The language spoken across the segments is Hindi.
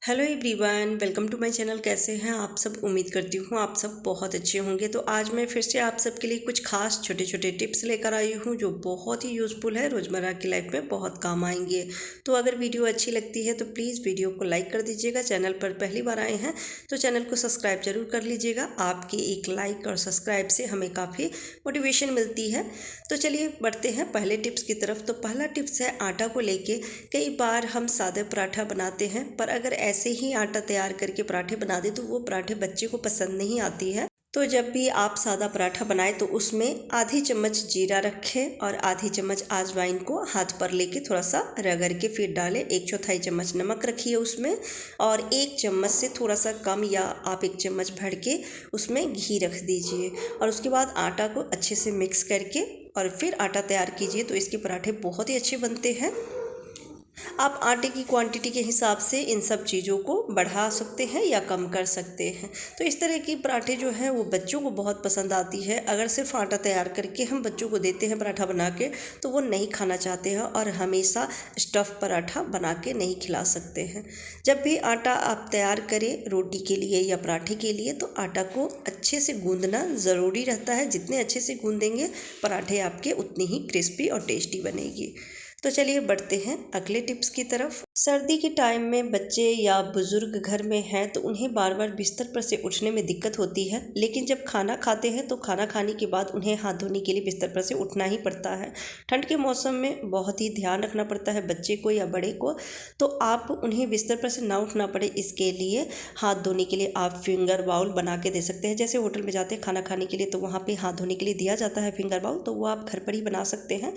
Hello everyone, welcome to my channel. कैसे हैं आप सब? उम्मीद करती हूँ आप सब बहुत अच्छे होंगे। तो आज मैं फिर से आप सबके लिए कुछ खास छोटे छोटे टिप्स लेकर आई हूँ जो बहुत ही यूज़फुल है, रोज़मर्रा की लाइफ में बहुत काम आएंगे। तो अगर वीडियो अच्छी लगती है तो प्लीज़ वीडियो को लाइक कर दीजिएगा। चैनल पर पहली बार आए हैं तो चैनल को सब्सक्राइब जरूर कर लीजिएगा। आपकी एक लाइक और सब्सक्राइब से हमें काफ़ी मोटिवेशन मिलती है। तो चलिए बढ़ते हैं पहले टिप्स की तरफ। तो पहला टिप्स है आटा को लेके। कई बार हम सादे पराठा बनाते हैं, पर अगर ऐसे ही आटा तैयार करके पराठे बना दे तो वो पराठे बच्चे को पसंद नहीं आती है। तो जब भी आप सादा पराठा बनाएं तो उसमें आधी चम्मच जीरा रखें और आधी चम्मच अजवाइन को हाथ पर लेके थोड़ा सा रगड़ के फिर डालें। 1/4 चम्मच नमक रखिए उसमें, और 1 चम्मच से थोड़ा सा कम या आप 1 चम्मच भर के उसमें घी रख दीजिए। और उसके बाद आटा को अच्छे से मिक्स करके और फिर आटा तैयार कीजिए। तो इसके पराठे बहुत ही अच्छे बनते हैं। आप आटे की क्वांटिटी के हिसाब से इन सब चीज़ों को बढ़ा सकते हैं या कम कर सकते हैं। तो इस तरह की पराठे जो है वो बच्चों को बहुत पसंद आती है। अगर सिर्फ आटा तैयार करके हम बच्चों को देते हैं पराठा बना के तो वो नहीं खाना चाहते हैं, और हमेशा स्टफ़ पराठा बना के नहीं खिला सकते हैं। जब भी आटा आप तैयार करें रोटी के लिए या पराठे के लिए तो आटा को अच्छे से गूंदना ज़रूरी रहता है। जितने अच्छे से गूंदेंगे पराठे आपके उतनी ही क्रिस्पी और टेस्टी बनेगी। तो चलिए बढ़ते हैं अगले टिप्स की तरफ। सर्दी के टाइम में बच्चे या बुजुर्ग घर में हैं तो उन्हें बार बार बिस्तर पर से उठने में दिक्कत होती है, लेकिन जब खाना खाते हैं तो खाना खाने के बाद उन्हें हाथ धोने के लिए बिस्तर पर से उठना ही पड़ता है। ठंड के मौसम में बहुत ही ध्यान रखना पड़ता है बच्चे को या बड़े को। तो आप उन्हें बिस्तर पर से ना उठना पड़े इसके लिए हाथ धोने के लिए आप फिंगर बाउल बना के दे सकते हैं। जैसे होटल में जाते हैं खाना खाने के लिए तो वहाँ पे हाथ धोने के लिए दिया जाता है फिंगर बाउल, तो वो आप घर पर ही बना सकते हैं।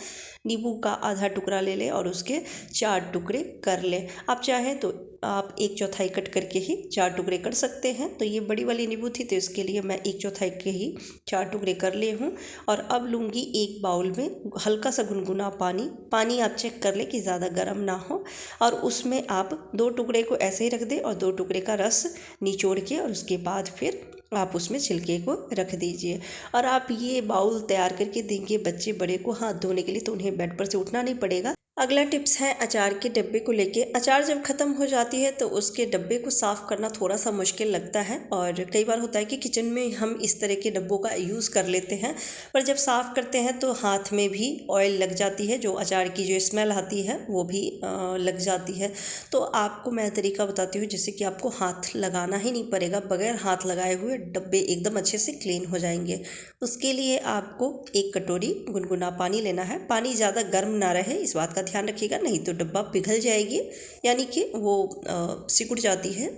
नींबू का आधा टुकड़ा ले लें और उसके 4 टुकड़े कर लें। आप चाहें तो आप 1/4 कट करके ही 4 टुकड़े कर सकते हैं। तो ये बड़ी वाली नींबू थी तो इसके लिए मैं 1/4 के ही 4 टुकड़े कर ले हूँ। और अब लूँगी एक बाउल में हल्का सा गुनगुना पानी आप चेक कर लें कि ज़्यादा गर्म ना हो, और उसमें आप 2 टुकड़े को ऐसे ही रख दें और 2 टुकड़े का रस निचोड़ के और उसके बाद फिर आप उसमें छिलके को रख दीजिए। और आप ये बाउल तैयार करके देंगे बच्चे बड़े को हाथ धोने के लिए तो उन्हें बेड पर से उठना नहीं पड़ेगा। अगला टिप्स है अचार के डब्बे को लेके। अचार जब ख़त्म हो जाती है तो उसके डब्बे को साफ़ करना थोड़ा सा मुश्किल लगता है, और कई बार होता है कि किचन में हम इस तरह के डब्बों का यूज़ कर लेते हैं, पर जब साफ़ करते हैं तो हाथ में भी ऑयल लग जाती है, जो अचार की जो स्मेल आती है वो भी लग जाती है। तो आपको मैं तरीका बताती हूँ जिससे कि आपको हाथ लगाना ही नहीं पड़ेगा। बगैर हाथ लगाए हुए डब्बे एकदम अच्छे से क्लीन हो जाएंगे। उसके लिए आपको 1 कटोरी गुनगुना पानी लेना है। पानी ज़्यादा गर्म ना रहे इस बात का ध्यान रखिएगा, नहीं तो डब्बा पिघल जाएगी, यानी कि वो सिकुड़ जाती है।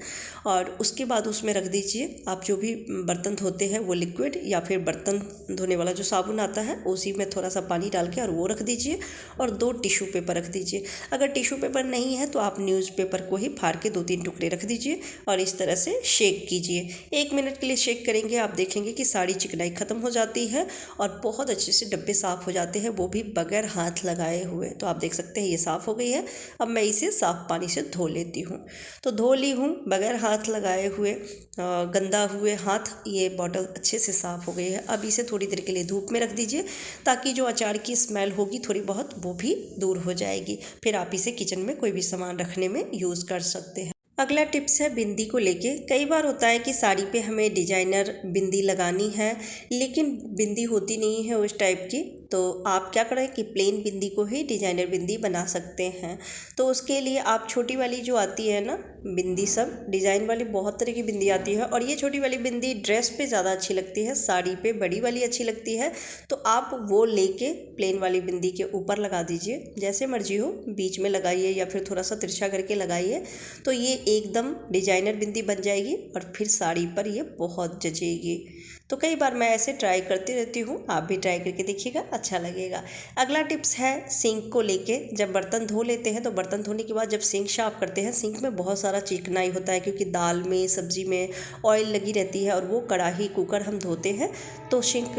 और उसके बाद उसमें रख दीजिए आप जो भी बर्तन धोते हैं वो लिक्विड, या फिर बर्तन धोने वाला जो साबुन आता है उसी में थोड़ा सा पानी डाल के और वो रख दीजिए, और 2 टिश्यू पेपर रख दीजिए। अगर टिश्यू पेपर नहीं है तो आप न्यूज़पेपर को ही फाड़ के 2-3 टुकड़े रख दीजिए और इस तरह से शेक कीजिए। 1 मिनट के लिए शेक करेंगे, आप देखेंगे कि सारी चिकनाई ख़त्म हो जाती है और बहुत अच्छे से डब्बे साफ़ हो जाते हैं, वो भी बगैर हाथ लगाए हुए। तो आप देख सकते हैं ये साफ़ हो गई है। अब मैं इसे साफ़ पानी से धो लेती हूँ। तो धो ली हूँ बगैर हाथ लगाए हुए, गंदा हुए हाथ। ये बॉटल अच्छे से साफ़ हो गई है। अब इसे थोड़ी देर के लिए धूप में रख दीजिए ताकि जो अचार की स्मेल होगी थोड़ी बहुत वो भी दूर हो जाएगी। फिर आप इसे किचन में कोई भी सामान रखने में यूज़ कर सकते हैं। अगला टिप्स है बिंदी को लेके। कई बार होता है कि साड़ी पे हमें डिजाइनर बिंदी लगानी है, लेकिन बिंदी होती नहीं है उस टाइप की। तो आप क्या करें कि प्लेन बिंदी को ही डिजाइनर बिंदी बना सकते हैं। तो उसके लिए आप छोटी वाली जो आती है ना बिंदी, सब डिज़ाइन वाली बहुत तरह की बिंदी आती है, और ये छोटी वाली बिंदी ड्रेस पे ज़्यादा अच्छी लगती है, साड़ी पे बड़ी वाली अच्छी लगती है। तो आप वो लेके प्लेन वाली बिंदी के ऊपर लगा दीजिए, जैसे मर्जी हो, बीच में लगाइए या फिर थोड़ा सा तिरछा करके लगाइए। तो ये एकदम डिजाइनर बिंदी बन जाएगी और फिर साड़ी पर ये बहुत जचेगी। तो कई बार मैं ऐसे ट्राई करती रहती हूँ, आप भी ट्राई करके देखिएगा, अच्छा लगेगा। अगला टिप्स है सिंक को लेके। जब बर्तन धो लेते हैं तो बर्तन धोने के बाद जब सिंक साफ़ करते हैं, सिंक में बहुत सारा चिकनाई होता है क्योंकि दाल में सब्जी में ऑयल लगी रहती है, और वो कढ़ाई कुकर हम धोते हैं तो सिंक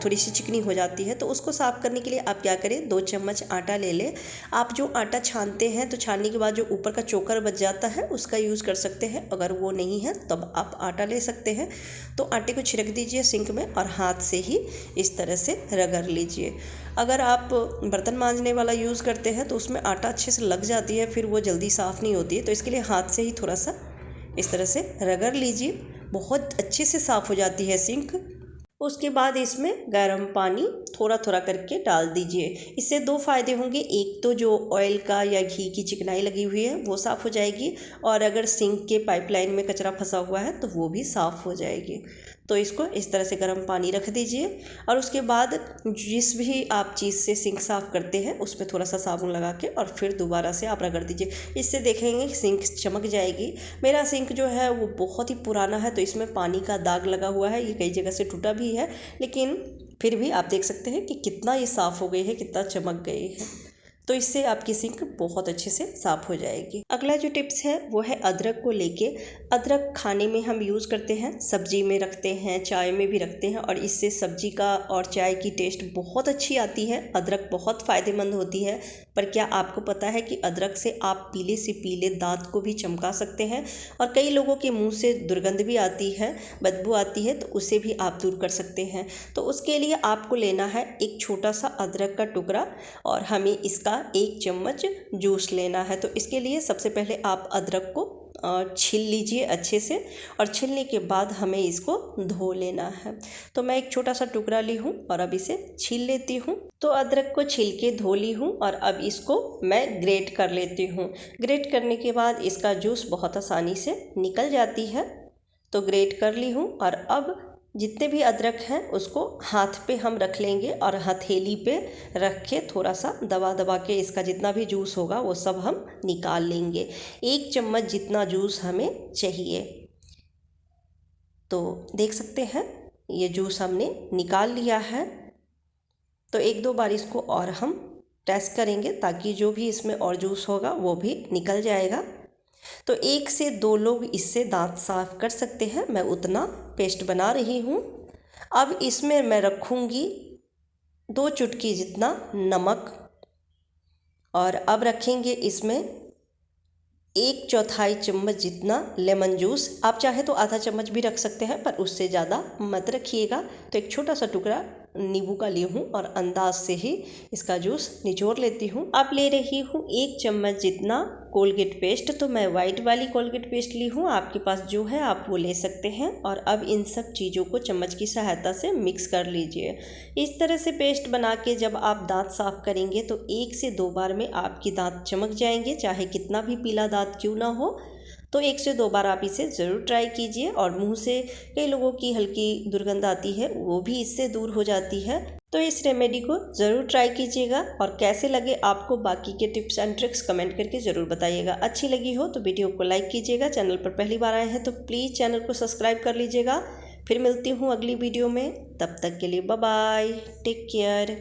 थोड़ी सी चिकनी हो जाती है। तो उसको साफ़ करने के लिए आप क्या करें, 2 चम्मच आटा ले लें। आप जो आटा छानते हैं तो छानने के बाद जो ऊपर का चोकर बच जाता है उसका यूज़ कर सकते हैं, अगर वो नहीं है तब आप आटा ले सकते हैं। तो आटे को छिड़क दीजिए लीजिए सिंक में और हाथ से ही इस तरह से रगड़ लीजिए। अगर आप बर्तन मांजने वाला यूज़ करते हैं तो उसमें आटा अच्छे से लग जाती है, फिर वो जल्दी साफ़ नहीं होती है, तो इसके लिए हाथ से ही थोड़ा सा इस तरह से रगड़ लीजिए, बहुत अच्छे से साफ़ हो जाती है सिंक। उसके बाद इसमें गर्म पानी थोड़ा थोड़ा करके डाल दीजिए। इससे दो फ़ायदे होंगे, एक तो जो ऑयल का या घी की चिकनाई लगी हुई है वो साफ़ हो जाएगी, और अगर सिंक के पाइपलाइन में कचरा फंसा हुआ है तो वो भी साफ़ हो जाएगी। तो इसको इस तरह से गर्म पानी रख दीजिए, और उसके बाद जिस भी आप चीज़ से सिंक साफ़ करते हैं उस पर थोड़ा सा साबुन लगा के और फिर दोबारा से आप रगड़ दीजिए। इससे देखेंगे सिंक चमक जाएगी। मेरा सिंक जो है वो बहुत ही पुराना है, तो इसमें पानी का दाग लगा हुआ है, ये कई जगह से टूटा भी है, लेकिन फिर भी आप देख सकते हैं कि कितना ये साफ़ हो गई है, कितना चमक गई है। तो इससे आपकी सिंक बहुत अच्छे से साफ़ हो जाएगी। अगला जो टिप्स है वो है अदरक को लेके। अदरक खाने में हम यूज़ करते हैं, सब्जी में रखते हैं, चाय में भी रखते हैं, और इससे सब्जी का और चाय की टेस्ट बहुत अच्छी आती है। अदरक बहुत फ़ायदेमंद होती है, पर क्या आपको पता है कि अदरक से आप पीले से पीले दांत को भी चमका सकते हैं, और कई लोगों के मुंह से दुर्गंध भी आती है, बदबू आती है, तो उसे भी आप दूर कर सकते हैं। तो उसके लिए आपको लेना है एक छोटा सा अदरक का टुकड़ा, और हमें इसका 1 चम्मच जूस लेना है। तो इसके लिए सबसे पहले आप अदरक को छील लीजिए अच्छे से, और छीलने के बाद हमें इसको धो लेना है। तो मैं एक छोटा सा टुकड़ा ली हूँ और अब इसे छील लेती हूँ। तो अदरक को छील के धो ली हूँ और अब इसको मैं ग्रेट कर लेती हूँ। ग्रेट करने के बाद इसका जूस बहुत आसानी से निकल जाती है। तो ग्रेट कर ली हूँ, और अब जितने भी अदरक हैं उसको हाथ पे हम रख लेंगे, और हथेली पे रख के थोड़ा सा दबा दबा के इसका जितना भी जूस होगा वो सब हम निकाल लेंगे। 1 चम्मच जितना जूस हमें चाहिए। तो देख सकते हैं ये जूस हमने निकाल लिया है। तो 1-2 बार इसको और हम टेस्ट करेंगे, ताकि जो भी इसमें और जूस होगा वो भी निकल जाएगा। तो 1 से 2 लोग इससे दांत साफ़ कर सकते हैं। मैं उतना पेस्ट बना रही हूँ। अब इसमें मैं रखूँगी 2 चुटकी जितना नमक, और अब रखेंगे इसमें 1/4 चम्मच जितना लेमन जूस। आप चाहे तो आधा चम्मच भी रख सकते हैं, पर उससे ज़्यादा मत रखिएगा। तो एक छोटा सा टुकड़ा नींबू का ली हूँ और अंदाज से ही इसका जूस निचोड़ लेती हूँ। अब ले रही हूँ 1 चम्मच जितना कोलगेट पेस्ट। तो मैं वाइट वाली कोलगेट पेस्ट ली हूँ, आपके पास जो है आप वो ले सकते हैं। और अब इन सब चीज़ों को चम्मच की सहायता से मिक्स कर लीजिए। इस तरह से पेस्ट बना के जब आप दांत साफ़ करेंगे तो 1 से 2 बार में आपकी दांत चमक जाएंगे, चाहे कितना भी पीला दांत क्यों ना हो। तो 1 से 2 बार आप इसे ज़रूर ट्राई कीजिए, और मुंह से कई लोगों की हल्की दुर्गंध आती है वो भी इससे दूर हो जाती है। तो इस रेमेडी को ज़रूर ट्राई कीजिएगा, और कैसे लगे आपको बाकी के टिप्स एंड ट्रिक्स कमेंट करके ज़रूर बताइएगा। अच्छी लगी हो तो वीडियो को लाइक कीजिएगा, चैनल पर पहली बार आए हैं तो प्लीज़ चैनल को सब्सक्राइब कर लीजिएगा। फिर मिलती हूँ अगली वीडियो में, तब तक के लिए बाय बाय, टेक केयर।